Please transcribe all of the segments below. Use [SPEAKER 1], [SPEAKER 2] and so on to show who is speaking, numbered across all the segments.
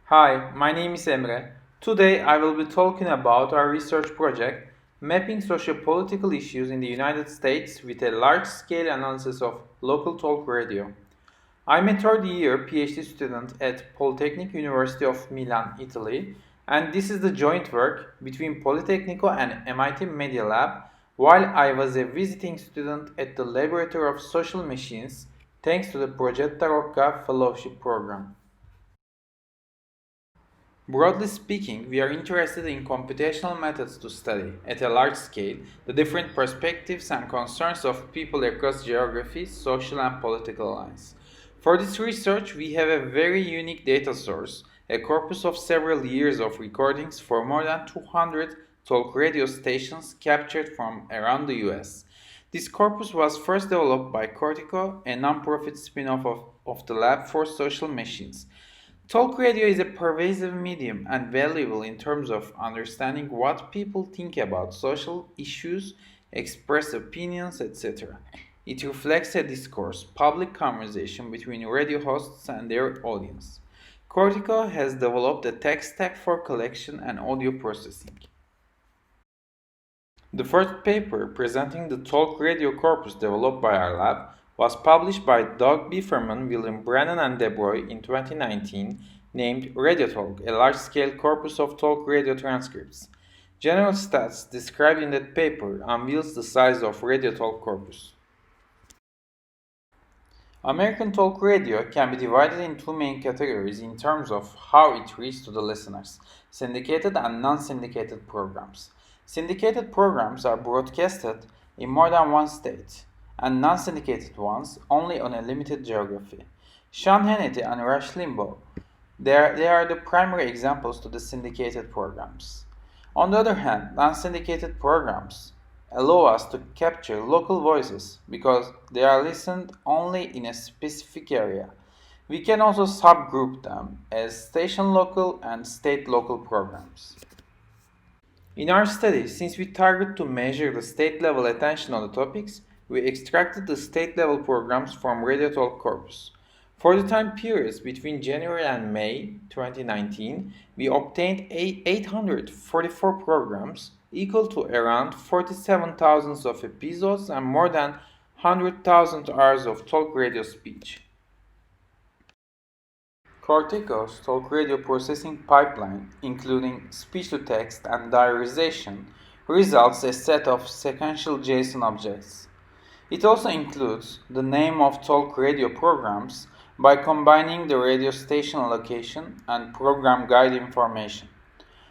[SPEAKER 1] Hi, my name is Emre. Today I will be talking about our research project, mapping socio-political issues in the United States with a large-scale analysis of local talk radio. I'm a third-year PhD student at Polytechnic University of Milan, Italy, and this is the joint work between Politecnico and MIT Media Lab while I was a visiting student at the Laboratory of Social Machines thanks to the Progetta Rocca Fellowship Program. Broadly speaking, we are interested in computational methods to study, at a large scale, the different perspectives and concerns of people across geographies, social and political lines. For this research, we have a very unique data source, a corpus of several years of recordings for more than 200 talk radio stations captured from around the US. This corpus was first developed by Cortico, a non-profit spin-off of the Lab for Social Machines. Talk radio is a pervasive medium and valuable in terms of understanding what people think about social issues, express opinions, etc. It reflects a discourse, public conversation between radio hosts and their audience. Cortico has developed a tech stack for collection and audio processing. The first paper presenting the talk radio corpus developed by our lab was published by Doug Bifferman, William Brennan, and DeBroy in 2019, named Radio Talk, a large-scale corpus of talk radio transcripts. General stats described in that paper unveils the size of Radio Talk corpus. American talk radio can be divided in two main categories in terms of how it reaches to the listeners: syndicated and non-syndicated programs. Syndicated programs are broadcasted in more than one state, and non-syndicated ones only on a limited geography. Sean Hannity and Rush Limbaugh, they are the primary examples to the syndicated programs. On the other hand, non-syndicated programs allow us to capture local voices because they are listened only in a specific area. We can also subgroup them as station local and state local programs. In our study, since we target to measure the state-level attention on the topics, we extracted the state-level programs from Radio Talk corpus. For the time periods between January and May 2019, we obtained 844 programs equal to around 47,000 of episodes and more than 100,000 hours of talk radio speech. Cortico's talk radio processing pipeline, including speech-to-text and diarization, results a set of sequential JSON objects. It also includes the name of talk radio programs by combining the radio station location and program guide information.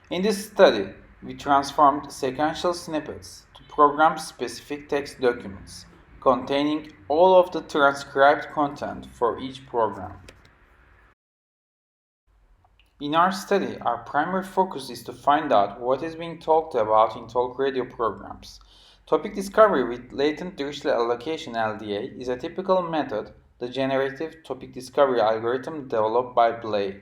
[SPEAKER 1] In this study, we transformed sequential snippets to program-specific text documents containing all of the transcribed content for each program. In our study, our primary focus is to find out what is being talked about in talk radio programs. Topic discovery with Latent Dirichlet Allocation (LDA) is a typical method, the generative topic discovery algorithm developed by Blay.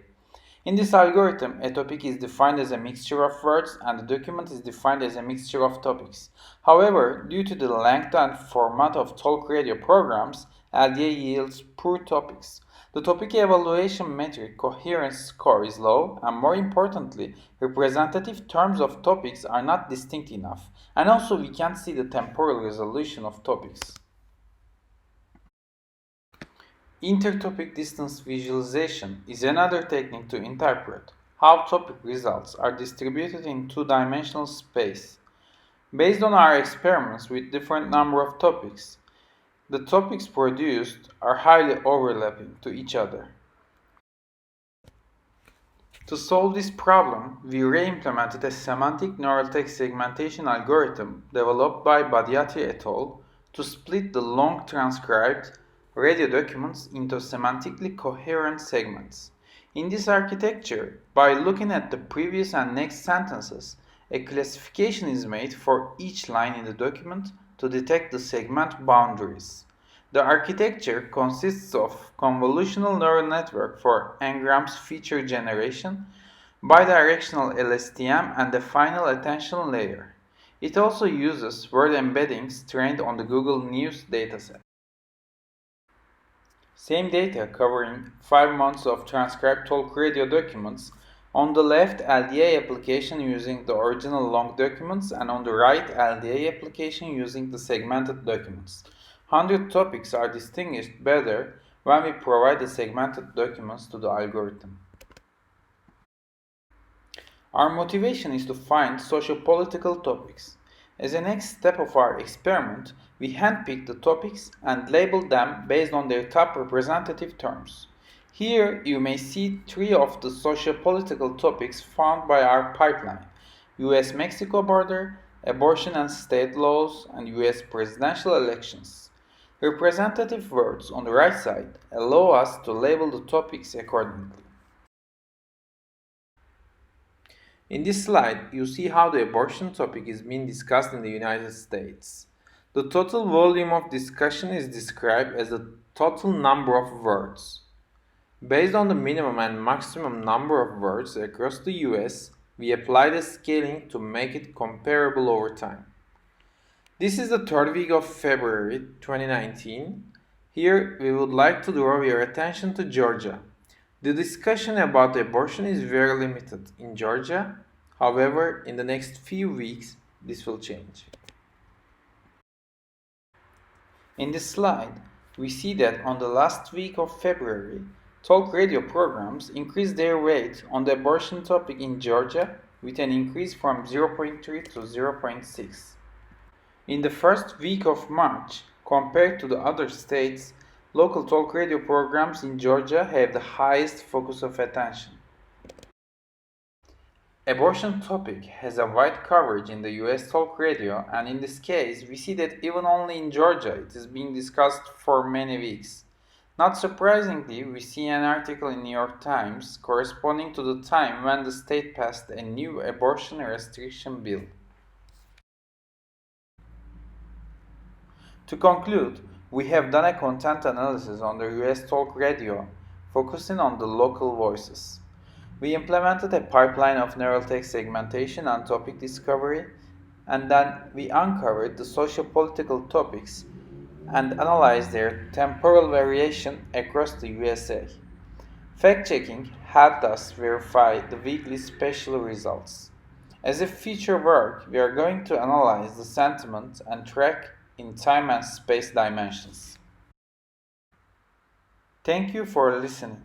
[SPEAKER 1] In this algorithm, a topic is defined as a mixture of words and the document is defined as a mixture of topics. However, due to the length and format of talk radio programs, LDA yields poor topics. The topic evaluation metric coherence score is low, and more importantly, representative terms of topics are not distinct enough, and also we can't see the temporal resolution of topics. Intertopic distance visualization is another technique to interpret how topic results are distributed in two-dimensional space. Based on our experiments with different number of topics, the topics produced are highly overlapping to each other. To solve this problem, we re-implemented a Semantic Noritake segmentation algorithm developed by Badiati et al. To split the long transcribed radio documents into semantically coherent segments. In this architecture, by looking at the previous and next sentences, a classification is made for each line in the document to detect the segment boundaries. The architecture consists of convolutional neural network for n-grams feature generation, bidirectional LSTM, and the final attention layer. It also uses word embeddings trained on the Google News dataset. Same data covering 5 months of transcribed talk radio documents On the left, LDA application using the original long documents, and on the right, LDA application using the segmented documents. 100 topics are distinguished better when we provide the segmented documents to the algorithm. Our motivation is to find socio-political topics. As a next step of our experiment, we handpicked the topics and labeled them based on their top representative terms. Here you may see 3 of the socio-political topics found by our pipeline: US-Mexico border, abortion and state laws, and US presidential elections. Representative words on the right side allow us to label the topics accordingly. In this slide, you see how the abortion topic is being discussed in the United States. The total volume of discussion is described as the total number of words. Based on the minimum and maximum number of words across the US, we apply the scaling to make it comparable over time. This is the third week of February 2019. Here, we would like to draw your attention to Georgia. The discussion about abortion is very limited in Georgia. However, in the next few weeks, this will change. In this slide, we see that on the last week of February, talk radio programs increased their weight on the abortion topic in Georgia with an increase from 0.3 to 0.6. In the first week of March, compared to the other states, local talk radio programs in Georgia have the highest focus of attention. Abortion topic has a wide coverage in the US talk radio, and in this case, we see that even only in Georgia it is being discussed for many weeks. Not surprisingly, we see an article in New York Times corresponding to the time when the state passed a new abortion restriction bill. To conclude, we have done a content analysis on the US talk radio, focusing on the local voices. We implemented a pipeline of Noritake segmentation and topic discovery, and then we uncovered the socio-political topics and analyzed their temporal variation across the USA. Fact-checking helped us verify the weekly special results. As a future work, we are going to analyze the sentiment and track in time and space dimensions. Thank you for listening.